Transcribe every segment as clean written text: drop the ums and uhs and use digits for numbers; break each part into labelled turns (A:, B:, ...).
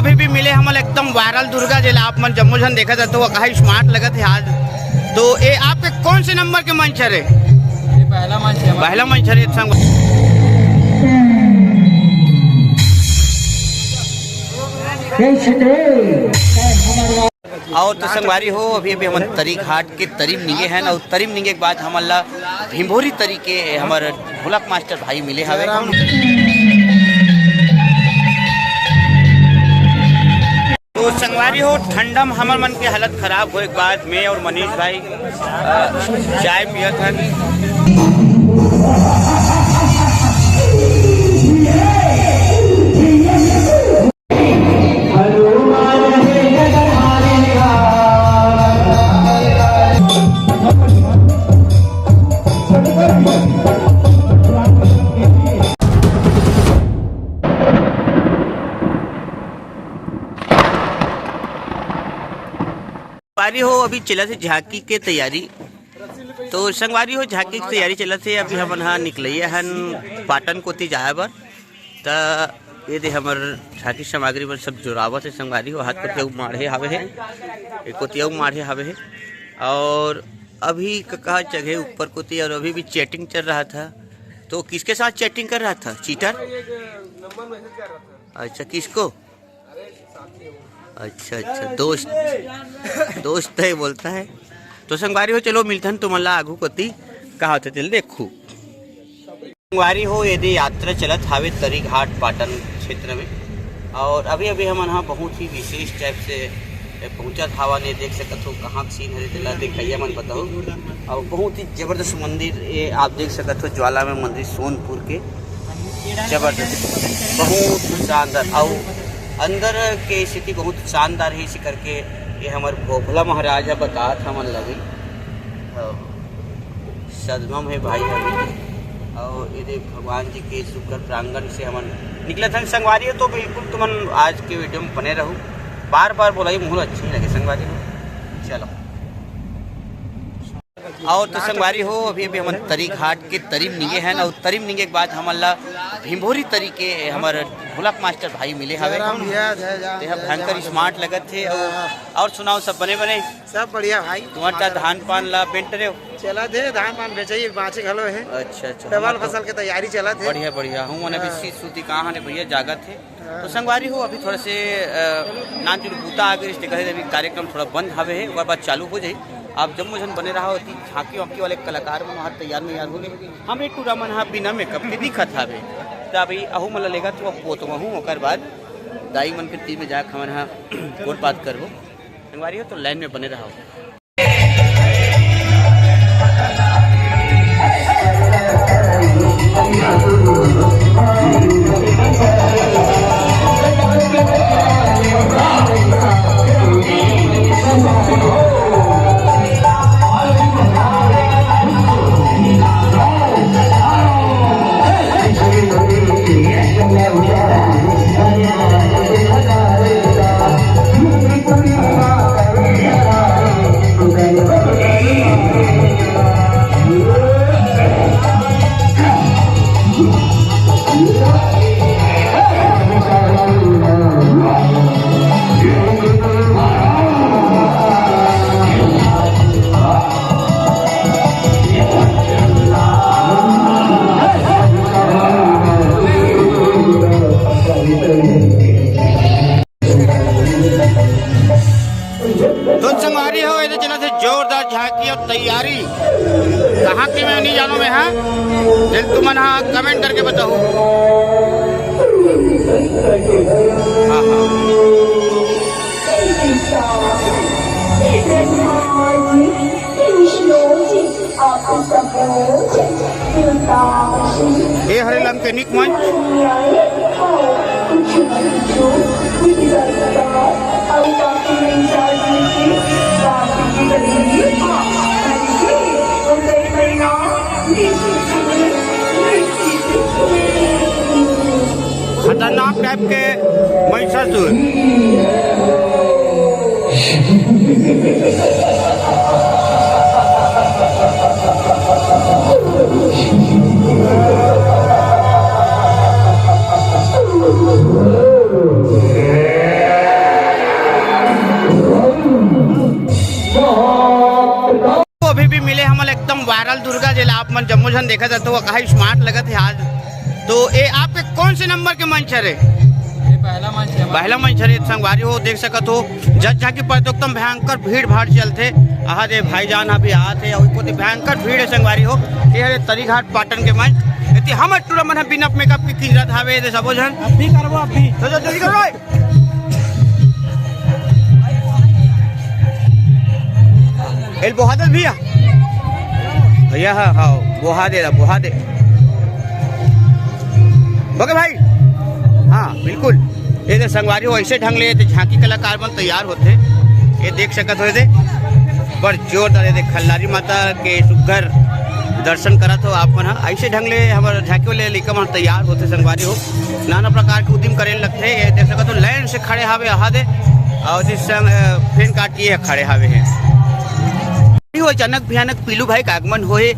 A: अभी भी मिले हमन एकदम वायरल दुर्गा जेला आप मन जम्मो जन देखा जाता वो काफी स्मार्ट लगत है आज। तो ये आपके कौन से नंबर के मंच है? पहला मंच है संग। और तो संगवारी हो अभी हम तरी घाट के तरीम निगे हैं और तरीम निगे के बाद हमला भिंभोरी तरीके हमारे ढोलक मास्टर भाई मिले हवे। तो संगवारी हो ठंडा में हमार मन के हालत खराब हो एक बाद में और मनीष भाई चाय पियत हन। संगवारी हो अभी चला से झांकी के तैयारी। तो संगवारी हो झांकी की तैयारी चला से अभी हम हाँ निकलिए हन पाटन कोती जाए बर। तो ये दे हमर झांकी सामग्री में सब जोड़ावत है संगवारी हो। हाथ कोतिया माढ़े हावे है, एक कोतिया माढ़े हावे है। और अभी कहा जगह ऊपर कोती और अभी भी चैटिंग चल रहा था। तो किसके साथ चैटिंग कर रहा था? चीटर? अच्छा किसको? अच्छा दोस्त है बोलता है। तो संगवारी हो चलो मिलथन तुमला आगू कोती कहा होते चल देखू। संगवारी हो यदि यात्रा चलत हावे तरी घाट पाटन क्षेत्र में। और अभी हम यहाँ बहुत ही विशेष टाइप से पहुँचत हवा ने देख सकत हो कहाँ सीन है दिला देखिए मन बताओ। और बहुत ही जबरदस्त मंदिर ये आप देख सकत हो ज्वाला में मंदिर सोनपुर के जबरदस्त बहुत शानदार और अंदर के स्थिति बहुत शानदार है। इसी करके ये हमारे भोभला महाराज बतात हमन लगे सदमम है भाई अभी। और ये भगवान जी के सुकर प्रांगण से हमन निकले थे संगवारी। तो बिल्कुल तुमन आज के वीडियो में बने रहो। बार बार बोला मुझे अच्छी लगे संगवारी हो। चलो और तो संगवारी हो अभी हम तरी घाट के तरीम निगे हैं और तरीम निगे के बाद हमला भिंभोरी तरीके हमारे ढोलक मास्टर भाई मिले हवे। भयंकर स्मार्ट लगत थे। और सुनाओ सब बने
B: सब बढ़िया भाई।
A: तुम्हारा धान पान ला बेंट रहे हो?
B: चला थे धान पान बेचे बाँचे घलो है।
A: अच्छा
B: डबल फसल के तैयारी चला थे।
A: बढ़िया हूँ मैंने भी सूती कहाँ ने भैया जागत थे। तो संगवारी हो अभी थोड़ा से नान जुड़ बूता आगे रिश्ते करे अभी कार्यक्रम थोड़ा बंद हवे है और बाद चालू हो जाए। आप जम्मू जन बने रहा होती झांकी वाकी वाले कलाकार में वहाँ तैयार हो गए। हम एक टूरा मन हाँ बिना मेकअप के दिखत हवे। तो अभी अहू मला लेगा तो अब पोत हूँ और बाद दाई मन के ती में जाकर हमारे यहाँ गोट बात करबो। संगवारी हो तो लाइन में बने रहा हो। जोरदार झांकी और तैयारी कहाँ की मैं नहीं जानू मैं हाँ दिल तुमन हाँ कमेंट करके बताओ। ये हरिलम के निक मंच खतरनाक टाइप के महिषासुर। जन देखा जाता वो कहा स्मार्ट लगत है आज। तो ये आपके कौन से नंबर के मंच है? पहला मंच है संगवारी हो देख सकत हो जज झांकी पर तो एकदम भयंकर भीड़ भाड़ चलते आहा दे भाईजान अभी आते और भयंकर भीड़ है संगवारी हो ये तरीघाट पाटन के मंच इति हम टूरा मन बिना मेकअप की किंजत हावे दे सबो जन अभी करबो अभी तो जल्दी करो एल बोहादल भैया भैया हाँ बोहा दे ओके भाई हाँ बिल्कुल ये तो संगवारी हो ऐसे ढंग ले झांकी कलाकार बन तैयार होते ये देख सकत हो थे बड़ जोरदार ये खल्लारी माता के सुघर दर्शन करा तो आप मन ऐसे ढंग ले हमारे झांकी वाले लड़का मन तैयार होते संगवारी हो नाना प्रकार के उद्यम करे लगते ये देख सकत हो लाइन से खड़े हावे आहा दे और जिस संग फेन काटिए खड़े हावे हैं अचानक भयानक पीलू भाई का आगमन होए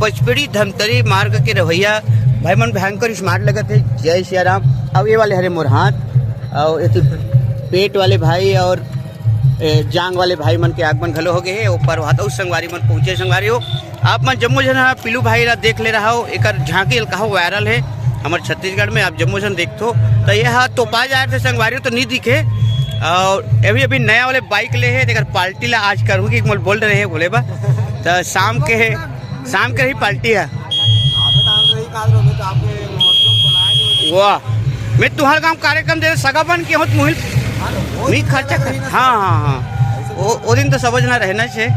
A: पचपेड़ी धमतरी मार्ग के रवैया भाई मन भयंकर स्मार्ट लगत है। जय श्री राम। अब ये वाले हरे मोरहात और पेट वाले भाई और जांग वाले भाई मन के आगमन घलो हो गए है ऊपर वहाँ तो संगवारी मन पहुँचे संगवारी हो आप मन जम्मू जन पीलू भाई ला देख ले रहा हो एक झांकी कहा वायरल है हमारे छत्तीसगढ़ में आप जम्मू जन देखो तो यह तोपा जाए थे संगवारी तो नहीं दिखे और अभी नया वाले बाइक ले है पार्टी ला आज करूँगी बोल रहे हैं बोले बा तो शाम के रही पार्टी है वाह मैं तुम्हारे काम कार्यक्रम दे सगा बन के हो मुहिल खर्चा कर हाँ वो दिन तो समझना रहना चाहिए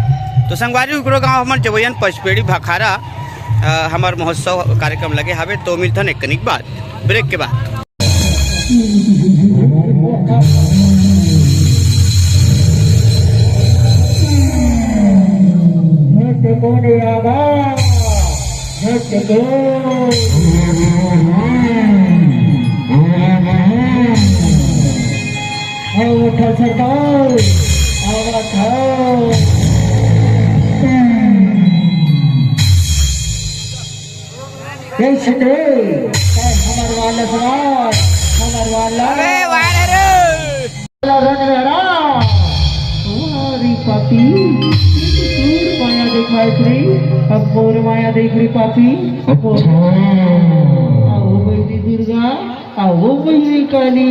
A: तो संगवारी उकरो गाँव हमारे जवैयन पचपेड़ी भाखारा हमार महोत्सव कार्यक्रम लगे हवे तो मिलता एक कनिक बाद ब्रेक के बाद
C: अब मोर माया देख रही पापी आओ बैठी दुर्गा आओ बैठी काली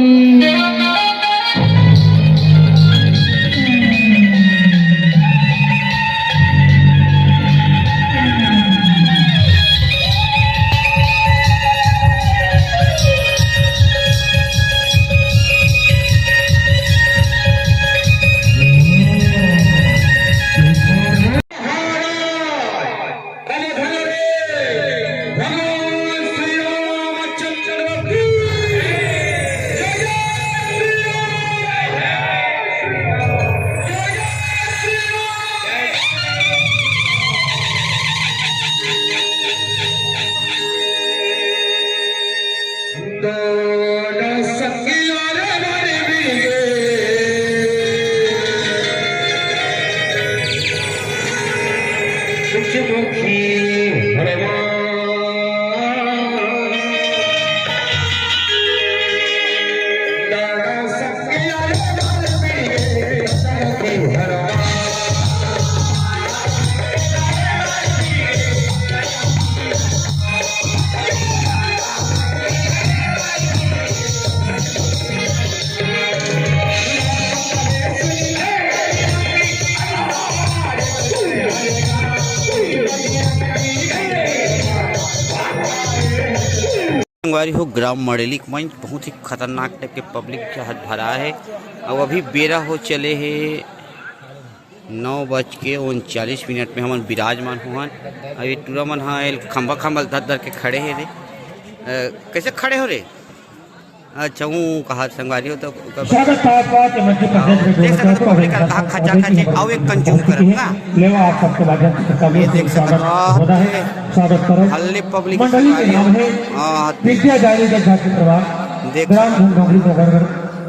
A: संगवारी हो ग्राम मड़ेली मंच बहुत ही खतरनाक टाइप के पब्लिक भरा है और अभी बेरा हो चले है 9:39 में हमन विराजमान हुआ अभी टूरा मन हाँ खम्बा धर धर के खड़े है रे कैसे खड़े हो रे अच्छा हूँ कहा संगवारी हो तो देख सकते पब्लिक का खचा खचे आओ एक कंज्यूम करम ना ये देख सकते हल्ले पब्लिक देख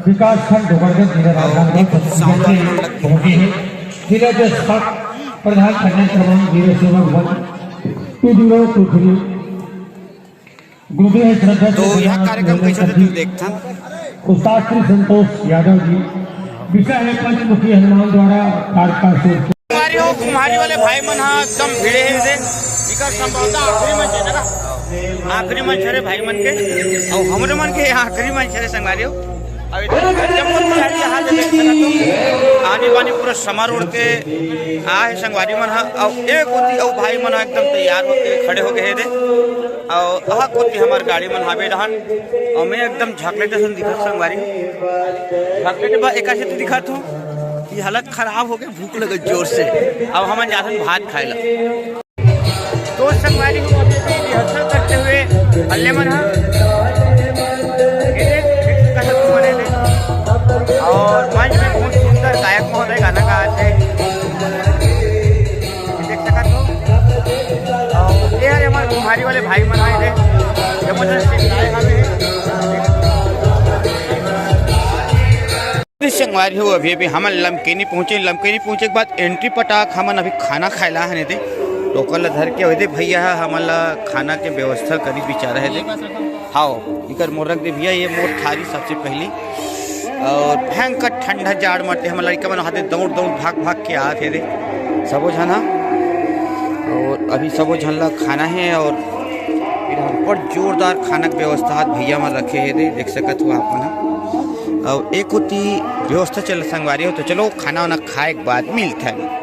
C: विकास खंड प्रधान खंडन क्रमांक 0
A: तो यह कार्यक्रम कैसे देखता
C: उस्ताद श्री संतोष यादव जी विषय है पंचमुखी हनुमान द्वारा कुम्हारी वाले भाई मन एकदम भिड़े है
A: इकर संभवतः आखिरी मंच है ना, आखिरी मंच है भाई मन के और हमरे मन के आखिरी मंच है संगवारियों। अब आने बानी पूरा समर उड़ के आए संगवारी मन और एक होती और भाई मन एकदम तैयार होके खड़े हो गए थे और आह कोती हमार गाड़ी मन हावे रहन और मैं एकदम झाकलेट सन दिखत संगवारी झाकलेट बा एक ऐसे दिखत हूँ कि हालत खराब हो गई, भूख लगे जोर से। अब हम जाते भात खाए ला तो संगवारी को रिहर्सल करते हुए हल्ले मन और मंच में बहुत सुंदर गायक महोदय गाना गा थे देख सकत हो। और ये हमारे कुम्हारी वाले भाई मन आए थे संगवारी हो। अभी अभी हम लमकेनी पहुँचे के बाद एंट्री पटाख हमन अभी खाना खाएला है थे लोकल धर के होते भैया हमन खाना के व्यवस्था करी बिचार है थे। हाँ इकर मोर रख दे भैया, ये मोर थारी सबसे पहली और भयंकर ठंडा जाड़ मरते हम लड़का मन हाथे दौड़ भाग के आते थे सबो झन। और अभी सबो झन ला खाना है और फिर हम पर जोरदार खाना की व्यवस्था भैया में रखे है देख सकत हो आप मन। और एक होती व्यवस्था चल संगवारी हो तो चलो खाना वाना खाए के बाद मिलता है।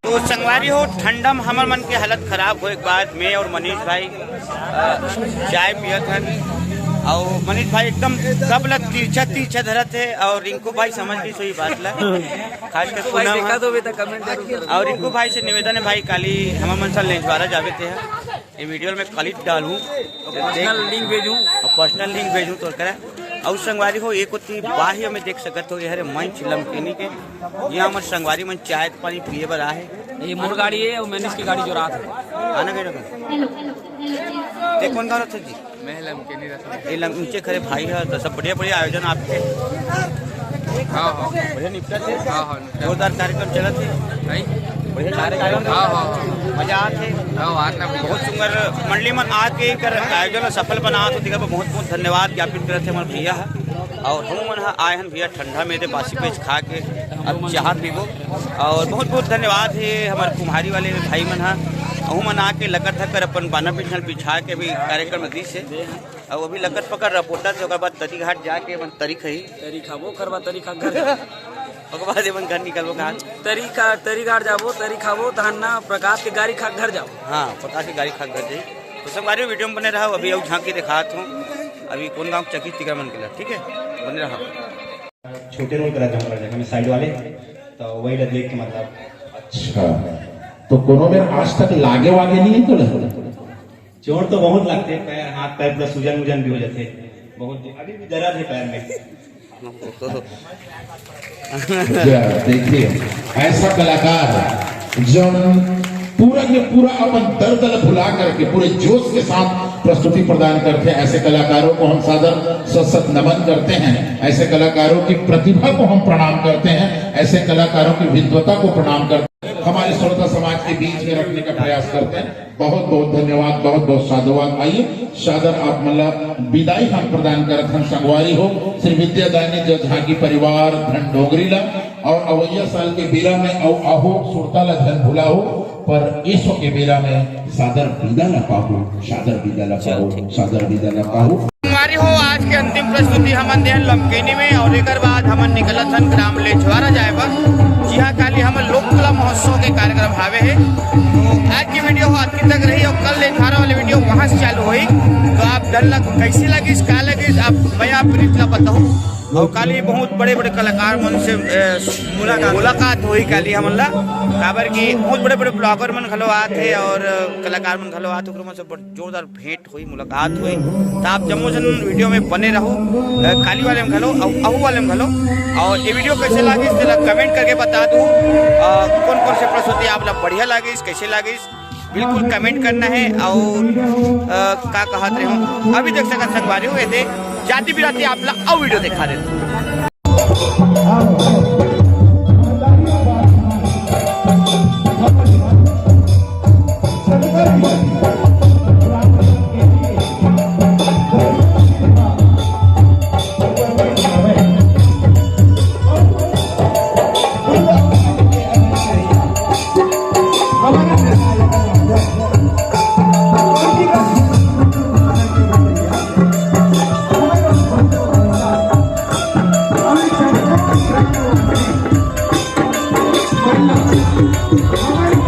A: तो संगवारी हो ठंडा में हमार मन के हालत खराब हो। एक बाद मैं और मनीष भाई चाय पियत हन और मनीष भाई एकदम सब लग तीर्छा धरत है और रिंकू भाई समझ ली सही बात ला खास कर और रिंकू भाई से निवेदन है भाई काली हम मन सा लेंचवारा जावे थे ये वीडियो में कलित डालूँ पर्सनल लिंक भेजूँ तो करा। और संगवारी हो एक होती बाह्य में देख सकत हो यह मंच लमकेनी के यहाँ हमारे संगवारी मन चाय पानी पिए बर आए।
D: ये मोर गाड़ी है और मैंने इसकी गाड़ी जो रात है
A: आना कहीं कौन गाँव जी
D: मैं लमकेनी रहता
A: ये नीचे खड़े भाई है तो सब बढ़िया आयोजन आपके।
D: हाँ
A: बढ़िया निपटा थे।
D: हाँ
A: जोरदार कार्यक्रम चला थे बढ़िया कार्यक्रम मजा आते बहुत सुंदर मंडली में आके कर आयोजन सफल बना तो दिखा बहुत बहुत धन्यवाद ज्ञापित करते हमारे भैया है। और हम मन आए हैं भैया ठंडा में बासी पेज खा के अब चाह पीबो और बहुत बहुत धन्यवाद है हमारे कुम्हारी वाले भाई मन है अहू मन आके लगत थकर अपन बाना पिछल बिछा के भी कार्यक्रम दी से और अभी लगत पकड़ रपोटा से बाद तरी घाट जाके मन तरी खी
D: तरी खाबो करवा तरी खा घर
A: बाद घर निकलबो कहाँ
D: तरी घाट जाबो तरी खाबो तहन्ना प्रकाश के गाड़ी खा घर जाओ।
A: हाँ प्रकाश की गाड़ी खा घर जाई तो सब बारे वीडियो में बने रहा अभी अब झांकी दिखात हूँ अभी कौन गाँव चकी तिका मन के ठीक है बने रहा।
E: छोटे रोल करा था हमें साइड वाले तो वही देख के मतलब
C: अच्छा तो कोनो में आज तक लागे वागे नहीं है तो
E: चोट तो बहुत लगते हैं पैर हाथ पैर पूरा सूजन वूजन भी हो जाते बहुत अभी भी दर्द है पैर में
F: देखिए ऐसा कलाकार जो पूरा के पूरा अपन दर्द भुला करके पूरे जोश के साथ प्रस्तुति प्रदान करते हैं, ऐसे कलाकारों को हम सादर सशक्त नमन करते हैं। ऐसे कलाकारों की प्रतिभा को हम प्रणाम करते हैं, ऐसे कलाकारों की विद्वता को प्रणाम करते हैं, हमारे श्रोता समाज के बीच में रखने का प्रयास करते हैं। बहुत बहुत धन्यवाद, बहुत बहुत साधुवाद। आइए सादर आप मतलब विदाई हम प्रदान करते हैं। संगवारी हो श्री विद्यादायनी जो झांकी परिवार धन डोगरीला और अवैया साल के बेला में अहो सुरताला धन भुला हो, पर ईसो के बेला में सादर विदा न पाहु, सादर विदा न पाहु, सादर विदा न पाहु।
A: हमारी हो आज के अंतिम प्रस्तुति हमन देहन लमकेनी में और एक बाद हमन निकलत हन ग्राम ले छुआरा जाए पर। जी हाँ, काली हमन लोक कला महोत्सव के कार्यक्रम हावे है। तो आज की वीडियो आज तक रही और कल ले छुआरा वाली वीडियो वहाँ से चालू हुई। तो आप डर लग कैसी लगी, क्या लगी, आप मैं आप प्रीत बताऊँ। और काली बहुत बड़े बड़े कलाकार मन से मुलाकात हुई काली हमन ला, काबर की बहुत बड़े बड़े ब्लॉगर मन घलो आते और कलाकार मन घलो आते, मन से जोरदार भेंट हुई, मुलाकात हुई। तो आप जम्मू जन वीडियो में बने रहो, काली वाले में घलो अहू वाले में घलो। और ये वीडियो कैसे लगी कमेंट करके बता दो, कौन कौन से प्रस्तुति आप लोग बढ़िया लगी, कैसे लगी, बिल्कुल कमेंट करना है। और क्या कहत रहे हो, अभी देख सकते संगवारी हुए थे जाति बिराती आप लोग और वीडियो दिखा देते।
C: हमारे